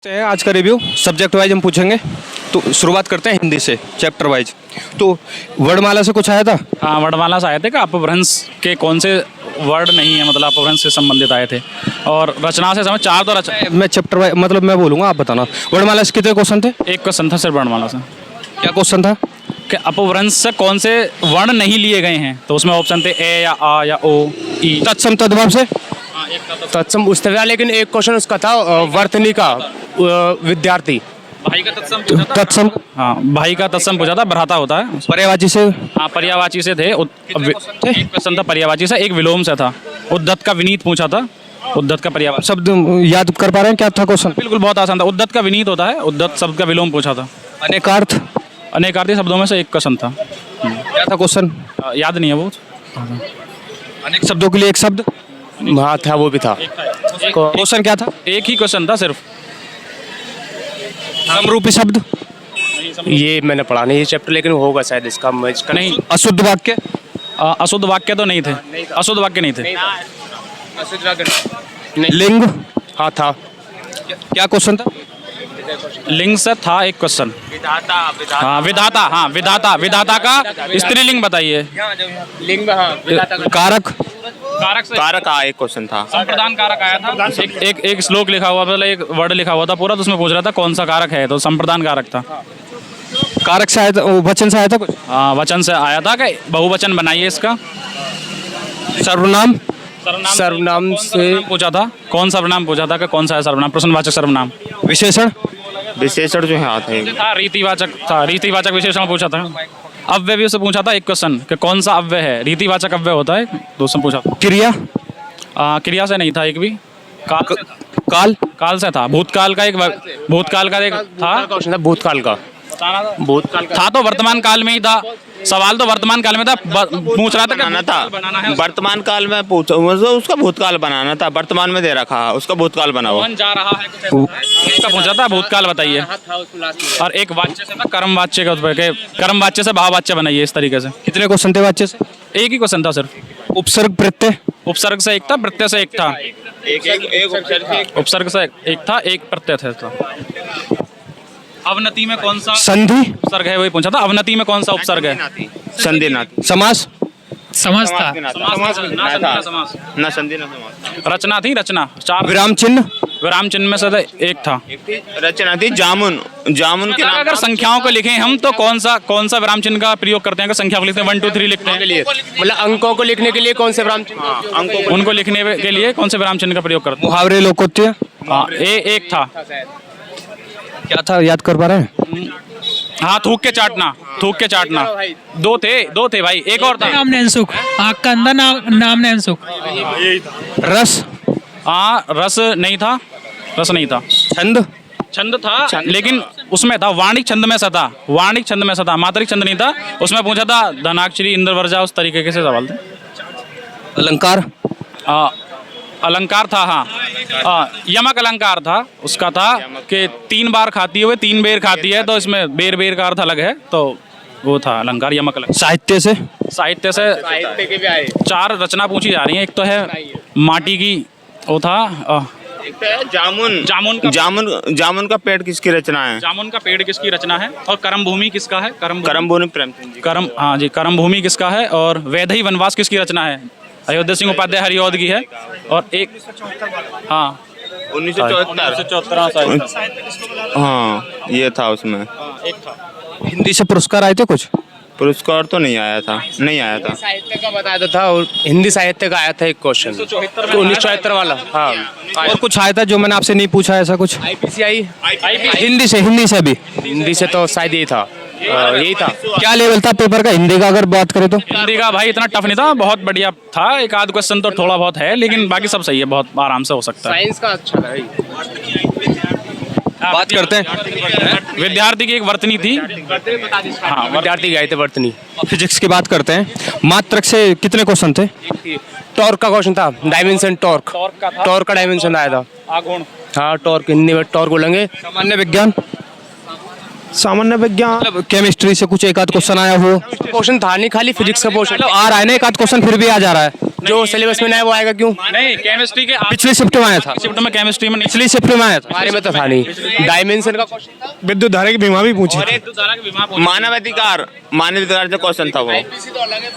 हैं आज का रिव्यू सब्जेक्ट वाइज हम पूछेंगे। तो शुरुआत करते हैं हिंदी से चैप्टर वाइज। तो वर्णमाला से कुछ आया था? हाँ, वर्णमाला से आए थे कि अपभ्रंश के कौन से वर्ड नहीं है, मतलब अपभ्रंश से संबंधित आए थे। और रचना से समझ चार तो रचना। मैं चैप्टर वाइज मतलब मैं बोलूँगा, आप बताना। वर्णमाला से कितने क्वेश्चन थे? एक क्वेश्चन था सिर्फ वर्णमाला से। क्या क्वेश्चन था? कि अपभ्रंश से कौन से वर्ण नहीं लिए गए हैं, तो उसमें ऑप्शन थे ए या आ या ओ ई। तत्सम तद्भव से तत्सम उससे था, लेकिन एक क्वेश्चन उसका था वर्तनी का विद्यार्थी। भाई का तत्सम पूछा था। तत्सम हाँ, भाई का तत्सम पूछा था, भ्राता होता है। पर्यायवाची से हाँ, पर्यायवाची से थे। एक क्वेश्चन था पर्यायवाची से, एक विलोम से था। उद्धत का विनीत पूछा था। उद्धत का पर्यायवाची शब्द याद कर पा रहे हैं? क्या था क्वेश्चन? बिल्कुल बहुत आसान था। उद्धत का विनीत होता है, उद्धत शब्द का विलोम पूछा था। अनेकार्थ अनेकार्थी शब्दों में से एक क्वेश्चन था। क्या था क्वेश्चन? याद नहीं है वो। अनेक शब्दों के लिए एक शब्द हाँ था, वो भी था। क्वेश्चन क्या था? एक ही क्वेश्चन था सिर्फ। समरूपी शब्द ये मैंने पढ़ा नहीं ये चैप्टर, लेकिन होगा शायद इसका नहीं, अशुद्ध वाक्य अशुद्ध वाक्य तो नहीं थे। अशुद्ध वाक्य नहीं थे। लिंग हाँ था। क्या क्वेश्चन था? लिंग से था एक क्वेश्चन। हाँ, विधाता। हाँ, विधाता। विधाता का स्त्रीलिंग बताइए। लिंग कारक कारक से कारक का एक क्वेश्चन था। संप्रदान कारक आया था। एक श्लोक लिखा हुआ, मतलब एक वर्ड लिखा हुआ था पूरा, तो उसमें पूछ रहा था कौन सा कारक है, तो संप्रदान कारक था। कारक से आया था, वचन से आया था कुछ? हाँ, वचन से आया था कि बहुवचन बनाइए इसका। सर्वनाम सर्वनाम से पूछा था। कौन सर्वनाम पूछा था कि कौन सा है सर्वनाम, प्रश्नवाचक सर्वनाम। विशेषण विशेषण जो है आता है था रीतिवाचक था, रीतिवाचक विशेषण पूछा था। अव्यय भी उससे पूछा था एक क्वेश्चन कि कौन सा अव्यय है, रीतिवाचक अव्यय होता है, तो उससे पूछा था। क्रिया क्रिया से नहीं था एक भी। काल से था। काल काल से था। भूतकाल का एक था। क्वेश्चन था भूतकाल का। भूतकाल का था तो वर्तमान काल में ही था। सवाल तो वर्तमान काल में था। पूछ रहा था कि बनाना था। बनाना है। वर्तमान काल में पूछा मतलब उसका भूतकाल बनाना था। वर्तमान में दे रखा है, उसका भूतकाल बना हुआ। कौन जा रहा है कुछ ऐसा इसका पूछा था, भूतकाल बताइए। और एक वाच्य से था, कर्म वाच्य का उत्तर के कर्म वाच्य से भाव वाच्य बनाइए, इस तरीके से। कितने क्वेश्चन थे वाच्य से? एक ही क्वेश्चन था सिर्फ। उपसर्ग प्रत्यय उपसर्ग से एक था, प्रत्यय से एक था। एक उपसर्ग से एक था, एक प्रत्यय था। अवनति में कौन सा संधि उपसर्ग है, वही पूछा था। अवनति में कौन सा उपसर्ग है? संधि नाती समास समास था। समास ना संधि ना समास। रचना थी, रचना। चार विराम चिन्ह विराम चिन्ह में से एक था। रचना थी जामुन। जामुन के नाम अगर संख्याओं को लिखें हम तो कौन सा विराम चिन्ह का प्रयोग करते हैं? अगर संख्या को लिखते हैं 1 2 3 लिखते हैं, मतलब अंकों को लिखने के लिए कौन से विराम चिन्ह? अंकों को उनको लिखने के लिए कौन से विराम चिन्ह का प्रयोग करते हैं? मुहावरे लोकोक्तियाँ हाँ, एक था। क्या था, याद कर पा रहे हैं? हाँ, थूक के चाटना। दो थे भाई, एक और था। नाम नैनसुख, आँख का अंदर नाम नैनसुख। रस हाँ, रस नहीं था। छंद छंद था, लेकिन उसमें था वाणिक छंद में सा था। मात्रिक छंद नहीं था। उसमें पूछा था धनाक्षरी इंद्रवर्जा, उस तरीके के से सवाल थे। अलंकार अलंकार था। हाँ, यमक अलंकार था। उसका था कि 3 बार खाती है, 3 बेर खाती है, तो इसमें बेर का अर्थ अलग है, तो वो था अलंकार, यमक अलंकार। साहित्य से साहित्य से 4 रचना पूछी जा रही हैं। एक तो है माटी की, वो था जामुन का पेड़ किसकी रचना है? जामुन का पेड़ किसकी रचना है? और करम भूमि किसका है? करम भूमि प्रेमचंद जी। हाँ जी, करम भूमि किसका है? और वैदेही वनवास किसकी रचना है? अयोध्या सिंह उपाध्याय हरिऔध की है। और एक 1974 हाँ, ये था उसमें। एक था। हिंदी से पुरस्कार आए थे कुछ? पुरस्कार तो नहीं आया था। साहित्य का बताया था, और हिंदी साहित्य का आया था एक क्वेश्चन 1974 वाला। हाँ, और कुछ आया था जो मैंने आपसे नहीं पूछा, ऐसा कुछ? IPCI हिंदी से भी हिंदी से तो शायद यही था। क्या लेवल था पेपर का हिंदी का, अगर बात करें तो? हिंदी का भाई इतना टफ नहीं था, बहुत बढ़िया था। एक आध क्वेश्चन तो थोड़ा बहुत है, लेकिन बाकी सब सही है, बहुत आराम से हो सकता है। साइंस का अच्छा था। बात करते हैं विद्यार्थी की एक वर्तनी थी। हाँ, विद्यार्थी गए थे वर्तनी। फिजिक्स की बात करते हैं। मात्रक से कितने क्वेश्चन थे? टॉर्क का क्वेश्चन था, डायमेंशन टॉर्क का डायमेंशन आया था। आघूर्ण। हाँ, टॉर्क हिंदी में टॉर्क बोलेंगे। सामान्य विज्ञान मतलब केमिस्ट्री से कुछ एक आध क्वेश्चन आया हो? क्वेश्चन था नहीं, खाली फिजिक्स का क्वेश्चन। मतलब आ रहा है ना एक आध क्वेश्चन, फिर भी आ जा रहा है। जो सिलेबस में ना है वो आएगा क्यों? नहीं केमिस्ट्री के पिछली शिफ्ट में आया था, शिफ्ट में केमिस्ट्री में नहीं पिछली शिफ्ट में आया था। हमारे में तो था नहीं। डायमेंशन का क्वेश्चन था। विद्युत धारा की बीमा भी पूछी थी। मानवाधिकार से क्वेश्चन था वो।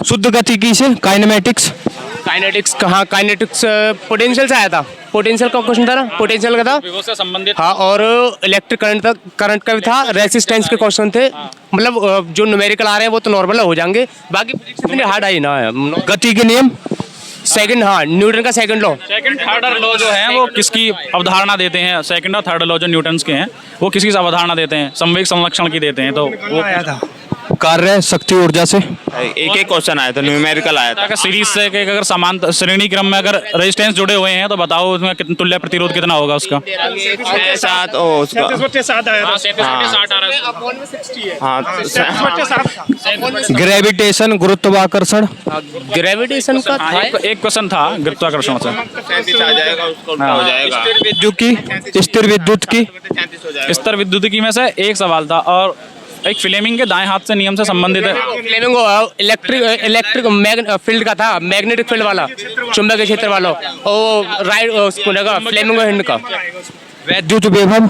शुद्ध गतिकी से काइनेमेटिक्स, काइनेटिक्स कहाँ? काइनेटिक्स पोटेंशियल से आया था। पोटेंशियल का क्वेश्चन था ना, पोटेंशियल का था। विभव से संबंधित हाँ, और इलेक्ट्रिक करंट का भी था। रेसिस्टेंस के क्वेश्चन थे। मतलब जो न्यूमेरिकल आ रहे हैं वो तो नॉर्मल हो जाएंगे, बाकी फिजिक्स इतनी हार्ड आई ना है। गति के नियम, सेकंड, हाँ, न्यूटन का second law. Second third law जो है वो किसकी अवधारणा देते हैं? सेकंड और थर्ड लॉ जो न्यूटन्स के हैं वो किसकी अवधारणा देते हैं? संवेग संरक्षण की देते हैं। तो वो आया था। कार्य शक्ति ऊर्जा से, एक एक क्वेश्चन आया था, न्यूमेरिकल आया था। अगर सीरीज से कि अगर समान श्रेणी क्रम में अगर रेजिस्टेंस जुड़े हुए हैं तो बताओ उसमें तुल्य प्रतिरोध कितना होगा उसका? 6-7 उसका। 7 आया था। 37 हाँ, ग्रेविटेशन गुरुत्वाकर्षण, ग्रेविटेशन का था। एक क्वेश्चन था गुरुत्वाकर्षण से। 37 आ जाएगा, उसको हो जाएगा। विद्युत की, स्थिर विद्युत की, स्तर विद्युतिकी में से एक सवाल था और एक फ्लेमिंग के दाएं हाथ से नियम से संबंधित है। फ्लेमिंग इलेक्ट्रिक फील्ड का था, मैग्नेटिक फील्ड वाला, चुंबकीय क्षेत्र वाला। और राइट फ्लेमिंग हिंड का। वैद्युत विभव,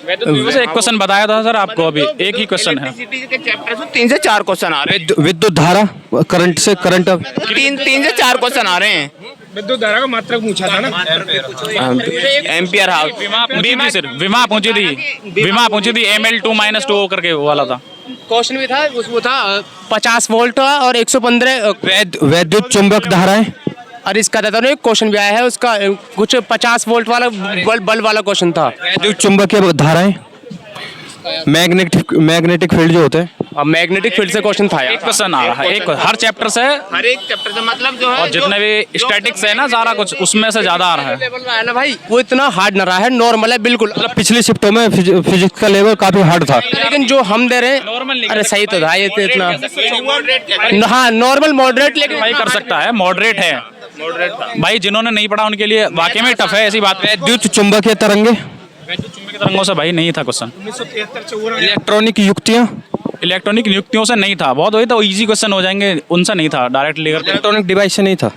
विद्युत से एक क्वेश्चन बताया था सर आपको, अभी एक ही क्वेश्चन है। 3 से 4 क्वेश्चन आ रहे हैं। विद्युत धारा, करंट से, करंट 3 से 4 क्वेश्चन आ रहे हैं। विद्युत धारा का मात्रक पूछा था ना। Ampere house. विमा पूछी थी ML2-2 करके वो वाला था। क्वेश्चन भी था, उसमें था 50 वोल्ट और 115। वैद्युत चुंबक धाराएं, और इसका था ना एक क्वेश्चन भी आया है, उसका कुछ 50 वोल्ट वाला बल्ब वाला क्वेश्चन था। वैद्युत चुंबकीय धाराएं, मैग्नेटिक फील्ड जो होते हैं। अब मैग्नेटिक फील्ड से क्वेश्चन था एक क्वेश्चन आ रहा है, एक हर चैप्टर से, हर एक चैप्टर से मतलब जो है, और जितने भी स्टैटिक्स है ना सारा कुछ उसमें से ज्यादा आ रहा है। लेवल में आया ना भाई, वो इतना हार्ड ना रहा है, नॉर्मल है बिल्कुल। पिछली शिफ्टों में फिजिक्स का लेवल काफी हार्ड था, लेकिन जो हम दे रहे हैं, अरे सही तो था ये तो इतना। हाँ, नॉर्मल मॉडरेट, लेकिन भाई कर सकता है, मॉडरेट है भाई। जिन्होंने नहीं पढ़ा उनके लिए वाकई में टफ है, ऐसी बात है। वैद्युत चुंबकीय तरंगे, वैद्युत चुंबकीय तरंगों से भाई नहीं था क्वेश्चन। इलेक्ट्रॉनिक युक्तियां, इलेक्ट्रॉनिक नियुक्तियों से नहीं था, बहुत वही तो इजी क्वेश्चन हो जाएंगे, उनसे नहीं था डायरेक्ट लेकर। इलेक्ट्रॉनिक डिवाइस से नहीं था।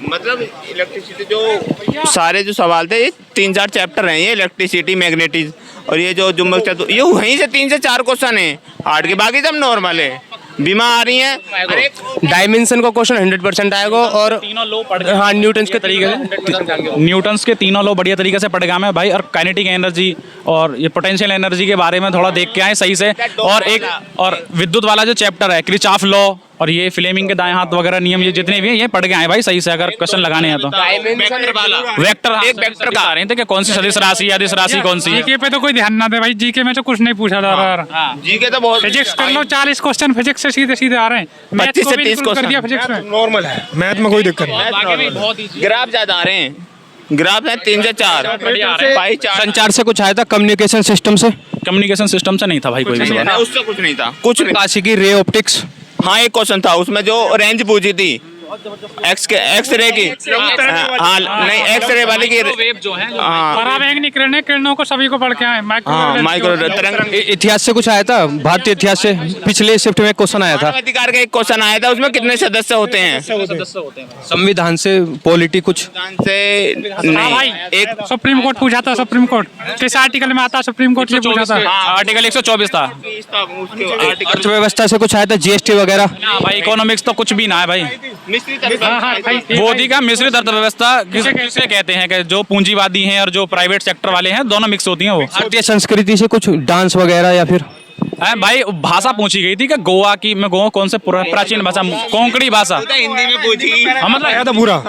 मतलब इलेक्ट्रिसिटी जो सारे जो सवाल थे, ये 3-4 चैप्टर हैं, ये इलेक्ट्रिसिटी, मैग्नेटिज्म और ये जो चुंबक चतुर, ये वहीं से 3 से 4 क्वेश्चन है हार्ड के, बाकी सब नॉर्मल है। बीमा आ रही है, डायमेंशन का क्वेश्चन 100% आएगा। और तीनों लो पढ़ हाँ, न्यूटन के तरीके से, न्यूटन्स के तीनों लो बढ़िया तरीके से पढ़ गया मैं भाई। और काइनेटिक एनर्जी और ये पोटेंशियल एनर्जी के बारे में थोड़ा देख के आए सही से। और विद्युत वाला जो चैप्टर है, किरचॉफ लॉ और ये फ्लेमिंग के दाएं हाथ वगैरह नियम, ये जितने भी हैं ये पढ़ के आए भाई सही से, अगर क्वेश्चन लगाने हैं तो। वेक्टर, एक वेक्टर का आ रहे थे कि कौन सी सदिश राशि, अदिश राशि कौन सी है। जीके पे तो कोई ध्यान ना दे भाई, जीके में तो कुछ नहीं पूछा जा रहा। जी के तो बहुत फिजिक्स कर लो, 40 क्वेश्चन फिजिक्स से सीधे सीधे आ रहे हैं। मैथ 25 को से भी 30 include कर दिया क्वेश्चन। फिजिक्स में। नॉर्मल है, मैथ में कोई दिक्कत नहीं। ग्राफ ज्यादा आ रहे हैं, ग्राफ है 3 से 4 पाई 4। संचार से कुछ आया था, कम्युनिकेशन सिस्टम से, कम्युनिकेशन सिस्टम से नहीं था भाई कोई भी सवाल। उससे कुछ नहीं था, कुछ नहीं। काशी की रे ऑप्टिक्स, हाँ, एक क्वेश्चन था उसमें जो रेंज पूछी थी एक्सरे की। हाँ, नहीं, एक्सरे वाली की। वेव जो है, हाँ, पराबैंगनी किरणों को सभी को पढ़ के आए। माइक्रो तरंग। इतिहास से कुछ आया था, भारतीय इतिहास से पिछले शिफ्ट में क्वेश्चन आया था। मानवाधिकार का एक क्वेश्चन आया था, उसमें कितने सदस्य होते हैं? संविधान से, पॉलिटी कुछ से नहीं, एक सुप्रीम कोर्ट पूछा था। सुप्रीम कोर्ट किस आर्टिकल में आता? सुप्रीम कोर्ट से पूछा था। आर्टिकल 124 था। अर्थव्यवस्था से कुछ आया था, जीएसटी वगैरह। भाई इकोनॉमिक्स तो कुछ भी ना है भाई। मोदी का मिश्रित अर्थव्यवस्था किसे कहते हैं कि जो पूंजीवादी हैं और जो प्राइवेट सेक्टर वाले हैं, दोनों मिक्स होती हैं वो। भारतीय संस्कृति से कुछ डांस वगैरह या फिर भाई भाषा पूछी गई थी कि गोवा की, मैं गोवा कौन से प्राचीन भाषा, कोंकणी भाषा हिंदी में पूछी। मतलब आया था पूरा,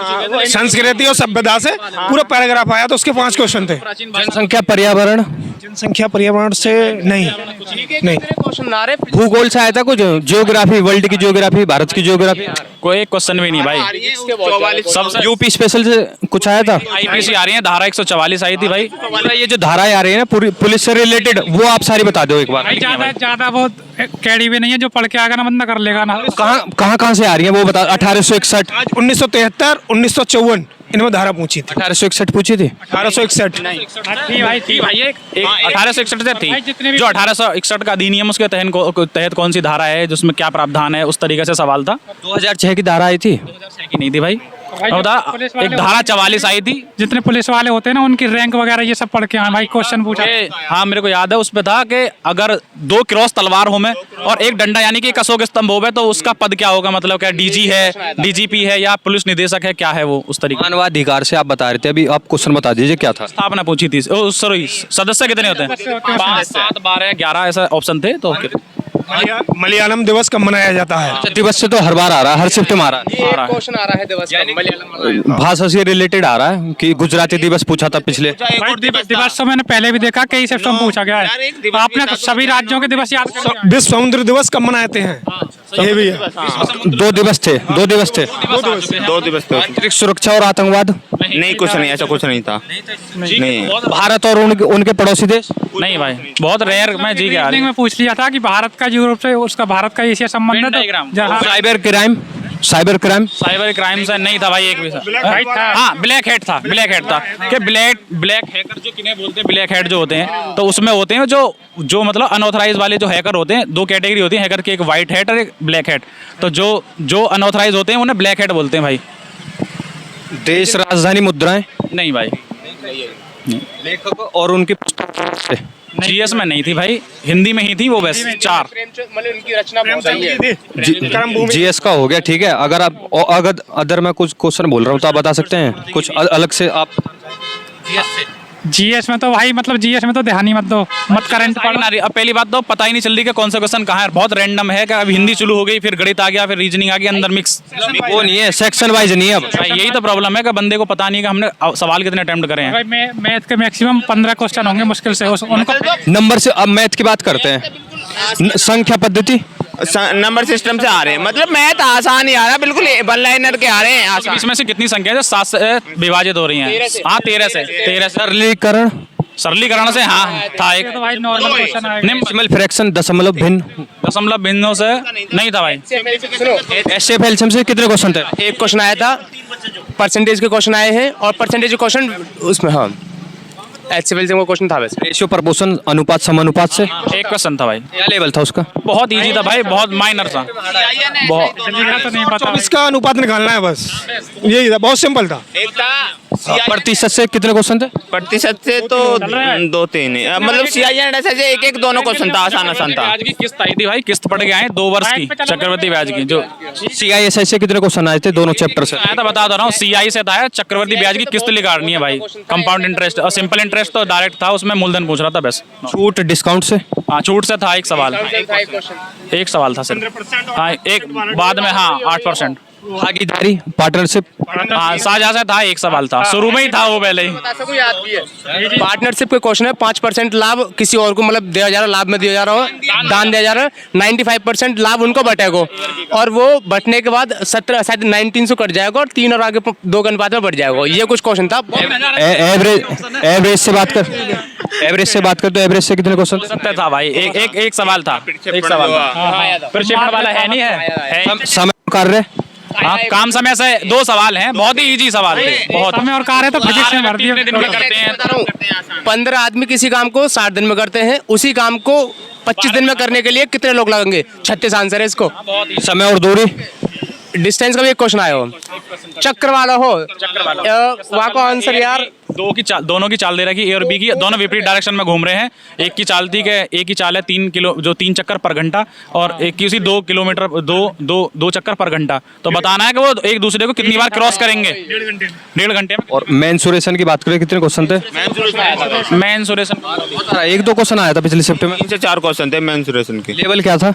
संस्कृति और सभ्यता से पूरा पैराग्राफ आया था, उसके 5 क्वेश्चन थे। जनसंख्या, पर्यावरण, जनसंख्या पर्यावरण से नहीं। क्वेश्चन आ रहे। भूगोल से आया था कुछ, जियोग्राफी, वर्ल्ड की जियोग्राफी, भारत की जियोग्राफी। कोई एक क्वेश्चन भी नहीं भाई। सबसे यूपी स्पेशल से कुछ आया था। आईपीसी आ रही है, धारा 144 आई थी भाई। ये जो धाराएं आ रही है ना पुलिस से रिलेटेड, वो आप सारी बता दो एक बार। ज्यादा बहुत कैडी भी नहीं है, जो पढ़ के आएगा ना बंदा कर लेगा ना। कहाँ से आ रही है वो बता। 1861, 1973, 1954 इनमें धारा पूछी थी। 1861 पूछी थी। 1861 थी भाई, एक 1861 से थी। जो 1861 का अधिनियम, उसके तहत कौन सी धारा है, जिसमें क्या प्रावधान है, उस तरीके से सवाल था। 2006 की धारा आई थी। 2006 की नहीं थी भाई। बता एक धारा 44 आई थी। जितने पुलिस वाले होते हैं ना उनकी रैंक वगैरह ये सब पढ़ के भाई क्वेश्चन पूछा। हाँ मेरे को याद है उस पे था कि अगर 2 क्रॉस तलवार हो में और एक डंडा यानी कि एक अशोक स्तंभ हो तो उसका पद क्या होगा, मतलब क्या डीजी है, डीजीपी है या पुलिस निदेशक है, क्या है वो उस तरीके। मानवाधिकार से आप बता रहे थे, अभी आप क्वेश्चन बता दीजिए क्या था। स्थापना पूछी थी, सॉरी सदस्य कितने होते हैं? 5, 7, 12, 11 ऐसा ऑप्शन थे। तो मलयालम दिवस कब मनाया जाता है? दिवस से तो हर बार आ रहा है, हर शिफ्ट में आ रहा है। क्वेश्चन आ रहा है दिवस का मलयालम भाषा से रिलेटेड आ रहा है कि गुजराती दिवस पूछा था पिछले। भाई दिवस तो मैंने पहले भी देखा, कई शिफ्टों में पूछा गया है। आपने सभी राज्यों के दिवस याद कर लिए। विश्व समुद्र दिवस कब मनाते हैं? ये भी है। 2 दिवस थे, 2 दिवस थे। 2 दिवस तो अंतरिक्ष सुरक्षा और आतंकवाद नहीं, कुछ नहीं, ऐसा कुछ नहीं था। नहीं, भारत और उनके पड़ोसी देश। नहीं भाई, बहुत रेयर मैं जी गया। रीजनिंग में पूछ लिया था कि भारत का यूरोप से उसका भारत का एशिया संबंध है तो जहाँ साइबर क्राइम, साइबर क्राइम से नहीं था भाई एक भी सर। हाँ ब्लैक हेड था कि ब्लैक हैकर जो किन्हें बोलते हैं, ब्लैक हेड जो होते हैं तो उसमें होते हैं जो मतलब अनऑथराइज वाले जो हैकर होते हैं। 2 कैटेगरी होती है हैकर की, एक व्हाइट हेड और एक ब्लैक हेड। तो जो अनऑथराइज होते हैं उन्हें ब्लैक हेड बोलते हैं भाई। देश राजधानी मुद्राएं नहीं भाई, लेखक और उनकी पुस्तक जीएस में नहीं थी भाई, हिंदी में ही थी वो बस 4। मतलब उनकी रचना बहुत सही है। जीएस का हो गया, ठीक है। अगर अदर मैं कुछ क्वेश्चन बोल रहा हूँ तो आप बता सकते हैं कुछ अलग से आप। जीएस में तो भाई मतलब जीएस में तो ध्यान ही मत दो, मत करंट पढ़ना। अब पहली बात तो पता ही नहीं चल रही कि कौन सा क्वेश्चन कहाँ है, बहुत रैंडम है कि अब हिंदी शुरू हो गई, फिर गणित आ गया, फिर रीजनिंग आ गया, अंदर मिक्स। वो नहीं है, सेक्शन वाइज नहीं है अब। भाई यही तो प्रॉब्लम है कि बंदे को पता नहीं कि हमने सवाल कितने अटेम्प्ट करे हैं। भाई मैथ के मैक्सिमम 15 क्वेश्चन होंगे मुश्किल से उनको। नंबर से अब मैथ की बात करते हैं, संख्या पद्धति नंबर सिस्टम से आ रहे हैं, मतलब मैथ आसान ही आ रहा है, बिल्कुल 1 लाइनर के आ रहे हैं आसान। इसमें से कितनी संख्या है जो 7 से विभाजित हो रही हैं? हाँ 13 से। सरलीकरण से हाँ था एक। तो भाई नॉर्मल क्वेश्चन आएगा। डेसिमल फ्रैक्शन, दशमलव भिन्नों से नहीं था भाई। एचसीएफ एलसीएम से कितने क्वेश्चन थे? एक क्वेश्चन आया था, परसेंटेज के क्वेश्चन आए हैं और परसेंटेज के क्वेश्चन उसमें हाँ एचसीएफ का क्वेश्चन था वैसे। रेशियो, प्रपोर्शन, अनुपात, समानुपात से एक क्वेश्चन था भाई। क्या लेवल था उसका? बहुत इजी था भाई, बहुत माइनर था। बहुत तो नहीं पता। इसका अनुपात निकालना है बस, यही था, बहुत सिंपल था। एक था प्रतिशत से कितने क्वेश्चन थे? प्रतिशत से तो 2-3 मतलब CIN ऐसे एक दोनों क्वेश्चन था, आसान था। ब्याज की किस्त आई थी भाई, किस्त पड़ के आए 2 वर्ष की चक्रवर्ती ब्याज की। जो CISI से कितने क्वेश्चन आए थे दोनों चैप्टर से? आया था बता दो रहा हूँ, CI से था चक्रवर्ती ब्याज की किस्त निकालनी है भाई, कंपाउंड इंटरेस्ट और सिंपल इंटरेस्ट तो डायरेक्ट था, उसमें मूलधन पूछ रहा था बस। छूट डिस्काउंट से? हाँ छूट से था एक सवाल, एक सवाल था सिर्फ। हाँ एक बाद में हाँ 8%। भागीदारी, पार्टनरशिप, हाँ साझा से था, एक सवाल था, शुरू में ही था वो पहले ही। पार्टनरशिप के क्वेश्चन है। 5% लाभ किसी और को मतलब दिया जा रहा, लाभ में दिया जा रहा हो, दान दिया जा रहा है। 95% लाभ उनको बटेगा और वो बटने के बाद 17 शायद 19 से कट जाएगा और 3 और आगे 2 के अनुपात में बढ़ जाएगा। ये कुछ क्वेश्चन था। एवरेज से बात कर, एवरेज से बात कर तो एवरेज से कितने क्वेश्चन? 70 था भाई, एक सवाल था, एक सवाल था। प्रक्षेपण वाला है नहीं है। समय कार्य, हाँ काम समय से 2 सवाल हैं, बहुत ही इजी सवाल है, बहुत। समय और कार्य तो फिजिक्स में भर दिया। कितने दिन में करते हैं? 15 आदमी किसी काम को 60 दिन में करते हैं, उसी काम को 25 दिन में करने के लिए कितने लोग लगेंगे? 36 आंसर है इसको। समय और दूरी, डिस्टेंस का भी एक क्वेश्चन आया हो, चक्र वाला हो, वहाँ का आंसर यार दोनों की चाल दे रखी, ए और बी की, दोनों विपरीत डायरेक्शन में घूम रहे हैं। एक की चाल थी कि एक की चाल है 3 चक्कर पर घंटा और एक की उसी 2 किलोमीटर 2 चक्कर पर घंटा। तो बताना है कि वो एक दूसरे को कितनी बार क्रॉस करेंगे 1.5 घंटे में। और मेंसुरेशन की बात करें कितने क्वेश्चन थे? मेंसुरेशन 1-2 क्वेश्चन आया था पिछले शिफ्ट में। 3 से 4 क्वेश्चन थे मेंसुरेशन के। लेवल क्या था?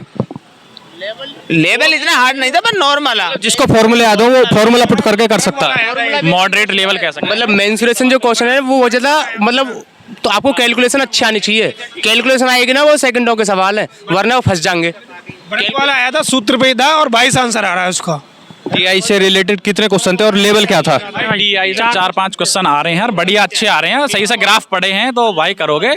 लेवल इतना हार्ड नहीं था पर नॉर्मल है, जिसको फॉर्मूला याद हो वो फॉर्मूला पुट करके कर सकता है। मॉडरेट लेवल कह सकते हैं। मतलब मेंसुरेशन जो क्वेश्चन है वो ज़्यादा मतलब तो आपको कैलकुलेशन अच्छी आनी चाहिए। कैलकुलेशन आएगी ना वो सेकंडों के सवाल है, वरना वो फंस जाएंगे। बड़े वाला आया था सूत्र पे था और 22 आंसर आ रहा है उसका। DI से रिलेटेड कितने क्वेश्चन थे और लेवल क्या था? DI से 4-5 क्वेश्चन आ रहे हैं और बढ़िया अच्छे आ रहे हैं, सही से ग्राफ पढ़े हैं तो भाई करोगे।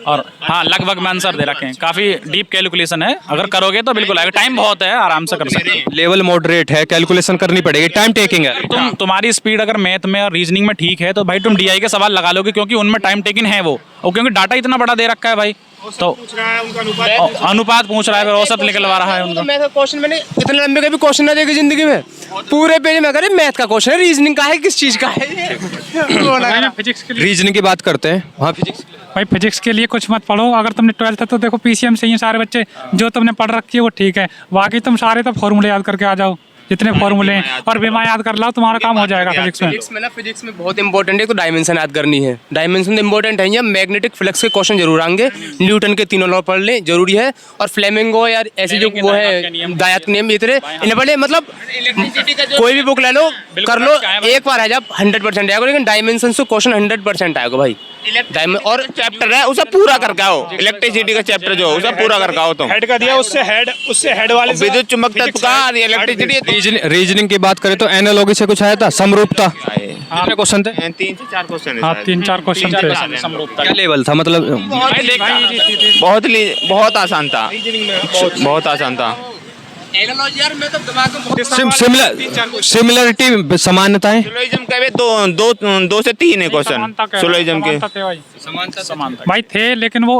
और हाँ लगभग में आंसर दे रखे हैं, काफी डीप कैलकुलेशन है, अगर करोगे तो बिल्कुल आएगा। टाइम बहुत है, आराम से कर सकते हो। लेवल मॉडरेट है, कैलकुलेशन करनी पड़ेगी, टाइम टेकिंग है। तुम्हारी स्पीड अगर मैथ में और रीजनिंग में ठीक है तो भाई तुम DI के सवाल लगा लोगे, क्योंकि उनमें टाइम टेकिंग है वो, और क्योंकि डाटा इतना बड़ा दे रखा है भाई। तो अनुपात पूछ रहा है, फिर औसत निकलवा रहा है उनका। मैथ का क्वेश्चन मैंने इतने लंबे कभी क्वेश्चन ना देखे जिंदगी में। पूरे पेज में करे मैथ का क्वेश्चन है, रीजनिंग का है, किस चीज का है ये? फिजिक्स के लिए रीजनिंग की बात करते हैं, हाँ फिजिक्स। भाई फिजिक्स के लिए कुछ मत पढ़ो। अगर तुमने 12th है तो देखो पीसीएम से ही सारे बच्चे जो तुमने पढ़ रखी है वो ठीक है, बाकी तुम सारे तो फॉर्मूले याद करके आ जाओ, जितने फॉर्मूले हैं, और बीमा याद कर लाओ, तुम्हारा काम हो जाएगा फिजिक्स में। फिजिक्स में बहुत इंपॉर्टेंट है तो डायमेंशन याद करनी है। डायमेंशन इंपॉर्टेंट है, या मैग्नेटिक फ्लक्स के क्वेश्चन जरूर आएंगे, न्यूटन के तीनों लॉ पढ़ लें, जरूरी है। और फ्लेमिंगो यार ऐसे जो वो है दायात के नियम, इतने इन्हें पढ़े, मतलब कोई भी बुक ले लो कर लो, एक बार है जब 100% आएगा, लेकिन डायमेंशन से क्वेश्चन 100% आएगा भाई। और चैप्टर है उसे पूरा करके आओ, इलेक्ट्रिसिटी का चैप्टर जो है उसे पूरा करके आओ तुम। हेड का दिया, उससे हेड वाले से विद्युत चुंबक तत्व का इलेक्ट्रिसिटी रीजनिंग की बात करें तो एनालॉगी से कुछ आया था, समरूपता। कितने क्वेश्चन थे? 3 से 4 क्वेश्चन हाँ 3-4 क्वेश्चन थे। क्या लेवल था मतलब? बहुत आसान था, बहुत आसान था। सिमिलरिटी समानताएं। सोलोइज्म का भी दो से तीन है क्वेश्चन सोलोइज्म के। भाई थे, लेकिन वो